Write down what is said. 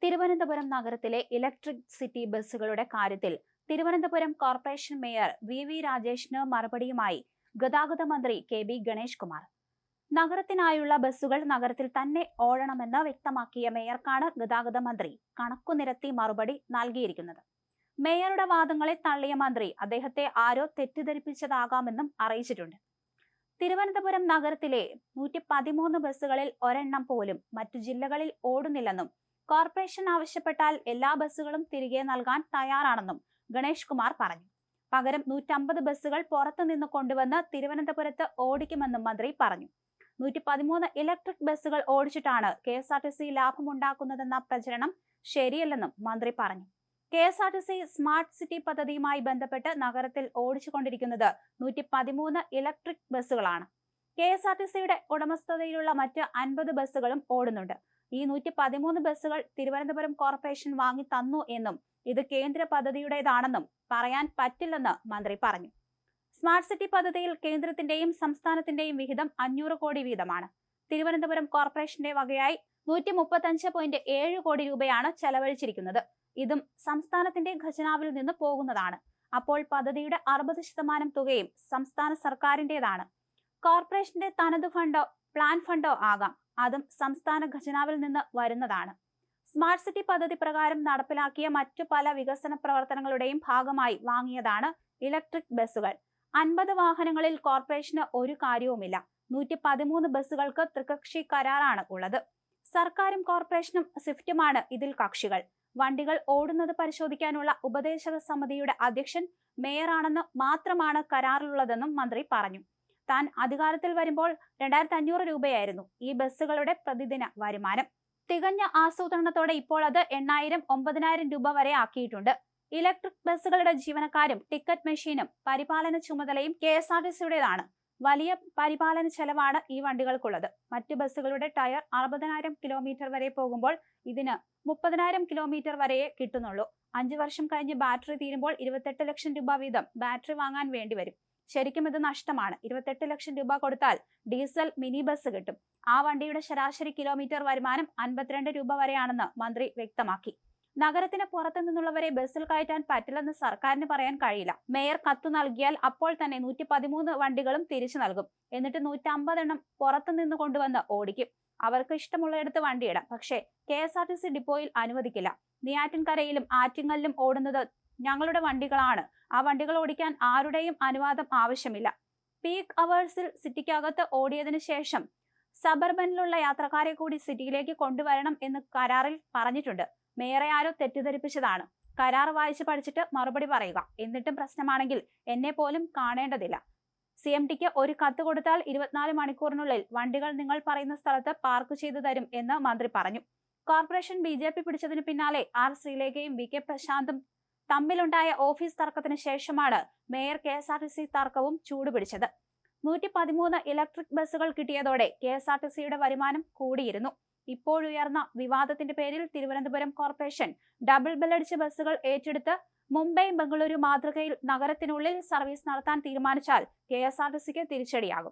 തിരുവനന്തപുരം നഗരത്തിലെ electric city ബസ്സുകളുടെ കാര്യത്തിൽ തിരുവനന്തപുരം കോർപ്പറേഷൻ മേയർ വി രാജേഷിന് മറുപടിയുമായി ഗതാഗത മന്ത്രി കെ.ബി. ഗണേഷ് കുമാർ. നഗരത്തിനായുള്ള ബസ്സുകൾ നഗരത്തിൽ തന്നെ ഓടണമെന്ന് വ്യക്തമാക്കിയ മേയർക്കാണ് ഗതാഗത മന്ത്രി കണക്കുനിരത്തി മറുപടി നൽകിയിരിക്കുന്നത്. മേയറുടെ വാദങ്ങളെ തള്ളിയ മന്ത്രി അദ്ദേഹത്തെ ആരോ തെറ്റിദ്ധരിപ്പിച്ചതാകാമെന്നും അറിയിച്ചിട്ടുണ്ട്. തിരുവനന്തപുരം നഗരത്തിലെ 113 ബസ്സുകളിൽ ഒരെണ്ണം പോലും മറ്റു ജില്ലകളിൽ ഓടുന്നില്ലെന്നും കോർപ്പറേഷൻ ആവശ്യപ്പെട്ടാൽ എല്ലാ ബസ്സുകളും തിരികെ നൽകാൻ തയ്യാറാണെന്നും ഗണേഷ് കുമാർ പറഞ്ഞു. പകരം 150 ബസ്സുകൾ പുറത്തുനിന്ന് കൊണ്ടുവന്ന് തിരുവനന്തപുരത്ത് ഓടിക്കുമെന്നും മന്ത്രി പറഞ്ഞു. 113 ഇലക്ട്രിക് ബസ്സുകൾ ഓടിച്ചിട്ടാണ് KSRTC ലാഭമുണ്ടാക്കുന്നതെന്ന പ്രചരണം ശരിയല്ലെന്നും മന്ത്രി പറഞ്ഞു. KSRTC സ്മാർട്ട് സിറ്റി പദ്ധതിയുമായി ബന്ധപ്പെട്ട് നഗരത്തിൽ ഓടിച്ചുകൊണ്ടിരിക്കുന്നത് 113 ഇലക്ട്രിക് ബസ്സുകളാണ്. KSRTCയുടെ ഉടമസ്ഥതയിലുള്ള മറ്റ് 50 ബസ്സുകളും ഓടുന്നുണ്ട്. ഈ 113 ബസ്സുകൾ തിരുവനന്തപുരം കോർപ്പറേഷൻ വാങ്ങി തന്നു എന്നും ഇത് കേന്ദ്ര പദ്ധതിയുടേതാണെന്നും പറയാൻ പറ്റില്ലെന്ന് മന്ത്രി പറഞ്ഞു. സ്മാർട്ട് സിറ്റി പദ്ധതിയിൽ കേന്ദ്രത്തിന്റെയും സംസ്ഥാനത്തിന്റെയും വിഹിതം 500 കോടി വീതമാണ്. തിരുവനന്തപുരം കോർപ്പറേഷന്റെ വകയായി 135.7 കോടി രൂപയാണ് ചെലവഴിച്ചിരിക്കുന്നത്. ഇതും സംസ്ഥാനത്തിന്റെ ഖജനാവിൽ നിന്ന് പോകുന്നതാണ്. അപ്പോൾ പദ്ധതിയുടെ 60% തുകയും സംസ്ഥാന സർക്കാരിന്റേതാണ്. കോർപ്പറേഷന്റെ തനതു ഫണ്ടോ പ്ലാൻ ഫണ്ടോ ആകാം, അതും സംസ്ഥാന ഖജനാവിൽ നിന്ന് വരുന്നതാണ്. സ്മാർട്ട് സിറ്റി പദ്ധതി പ്രകാരം നടപ്പിലാക്കിയ മറ്റു പല വികസന പ്രവർത്തനങ്ങളുടെയും ഭാഗമായി വാങ്ങിയതാണ് ഇലക്ട്രിക് ബസ്സുകൾ. 50 വാഹനങ്ങളിൽ കോർപ്പറേഷന് ഒരു കാര്യവുമില്ല. 113 ബസ്സുകൾക്ക് ത്രികക്ഷി കരാറാണ് ഉള്ളത്. സർക്കാരും കോർപ്പറേഷനും സ്വിഫ്റ്റുമാണ് ഇതിൽ കക്ഷികൾ. വണ്ടികൾ ഓടുന്നത് പരിശോധിക്കാനുള്ള ഉപദേശക സമിതിയുടെ അധ്യക്ഷൻ മേയറാണെന്ന് മാത്രമാണ് കരാറിലുള്ളതെന്നും മന്ത്രി പറഞ്ഞു. താൻ അധികാരത്തിൽ വരുമ്പോൾ 2500 രൂപയായിരുന്നു ഈ ബസ്സുകളുടെ പ്രതിദിന വരുമാനം. തികഞ്ഞ ആസൂത്രണത്തോടെ ഇപ്പോൾ അത് 8000, 9000 രൂപ വരെ ആക്കിയിട്ടുണ്ട്. ഇലക്ട്രിക് ബസ്സുകളുടെ ജീവനക്കാരും ടിക്കറ്റ് മെഷീനും പരിപാലന ചുമതലയും KSRTCയുടേതാണ്. വലിയ പരിപാലന ചെലവാണ് ഈ വണ്ടികൾക്കുള്ളത്. മറ്റു ബസ്സുകളുടെ ടയർ 60,000 കിലോമീറ്റർ വരെ പോകുമ്പോൾ ഇതിന് 30,000 കിലോമീറ്റർ വരെയേ കിട്ടുന്നുള്ളൂ. 5 വർഷം കഴിഞ്ഞ് ബാറ്ററി തീരുമ്പോൾ 28 ലക്ഷം രൂപ വീതം ബാറ്ററി വാങ്ങാൻ വേണ്ടിവരും. ശരിക്കും ഇത് നഷ്ടമാണ്. 28 ലക്ഷം രൂപ കൊടുത്താൽ ഡീസൽ മിനി ബസ് കിട്ടും. ആ വണ്ടിയുടെ ശരാശരി കിലോമീറ്റർ വരുമാനം 52 രൂപ വരെയാണെന്ന് മന്ത്രി വ്യക്തമാക്കി. നഗരത്തിന് പുറത്തു നിന്നുള്ളവരെ ബസ്സിൽ കയറ്റാൻ പറ്റില്ലെന്ന് സർക്കാരിന് പറയാൻ കഴിയില്ല. മേയർ കത്തു നൽകിയാൽ അപ്പോൾ തന്നെ 113 വണ്ടികളും തിരിച്ചു നൽകും. എന്നിട്ട് 150 എണ്ണം പുറത്തു നിന്ന് കൊണ്ടുവന്ന് ഓടിക്കും. അവർക്ക് ഇഷ്ടമുള്ളയിടത്ത് വണ്ടിയിടാം. പക്ഷേ KSRTC ഡിപ്പോയിൽ അനുവദിക്കില്ല. നെയ്യാറ്റിൻകരയിലും ആറ്റിങ്ങലിലും ഓടുന്നത് ഞങ്ങളുടെ വണ്ടികളാണ്. ആ വണ്ടികൾ ഓടിക്കാൻ ആരുടെയും അനുവാദം ആവശ്യമില്ല. പീക്ക് അവേഴ്സിൽ സിറ്റിക്കകത്ത് ഓടിയതിനു ശേഷം സബർബനിലുള്ള യാത്രക്കാരെ കൂടി സിറ്റിയിലേക്ക് കൊണ്ടുവരണം എന്ന് കരാറിൽ പറഞ്ഞിട്ടുണ്ട്. മേയറെ ആരോ തെറ്റിദ്ധരിപ്പിച്ചതാണ്. കരാർ വായിച്ച് പഠിച്ചിട്ട് മറുപടി പറയുക. എന്നിട്ടും പ്രശ്നമാണെങ്കിൽ എന്നെ പോലും കാണേണ്ടതില്ല. CMDക്ക് ഒരു കത്ത് കൊടുത്താൽ 24 മണിക്കൂറിനുള്ളിൽ വണ്ടികൾ നിങ്ങൾ പറയുന്ന സ്ഥലത്ത് പാർക്ക് ചെയ്തു തരും എന്ന് മന്ത്രി പറഞ്ഞു. കോർപ്പറേഷൻ BJP പിടിച്ചതിന് പിന്നാലെ R ശ്രീലേഖയും VK പ്രശാന്തും തമ്മിലുണ്ടായ ഓഫീസ് തർക്കത്തിന് ശേഷമാണ് മേയർ KSRTC തർക്കവും ചൂടുപിടിച്ചത്. 113 ഇലക്ട്രിക് ബസ്സുകൾ കിട്ടിയതോടെ KSRTCയുടെ വരുമാനം കൂടിയിരുന്നു. ഇപ്പോഴുയർന്ന വിവാദത്തിന്റെ പേരിൽ തിരുവനന്തപുരം കോർപ്പറേഷൻ ഡബിൾ ബെല്ലടിച്ച ബസ്സുകൾ ഏറ്റെടുത്ത് മുംബൈ, ബംഗളൂരു മാതൃകയിൽ നഗരത്തിനുള്ളിൽ സർവീസ് നടത്താൻ തീരുമാനിച്ചാൽ KSRTCക്ക് തിരിച്ചടിയാകും.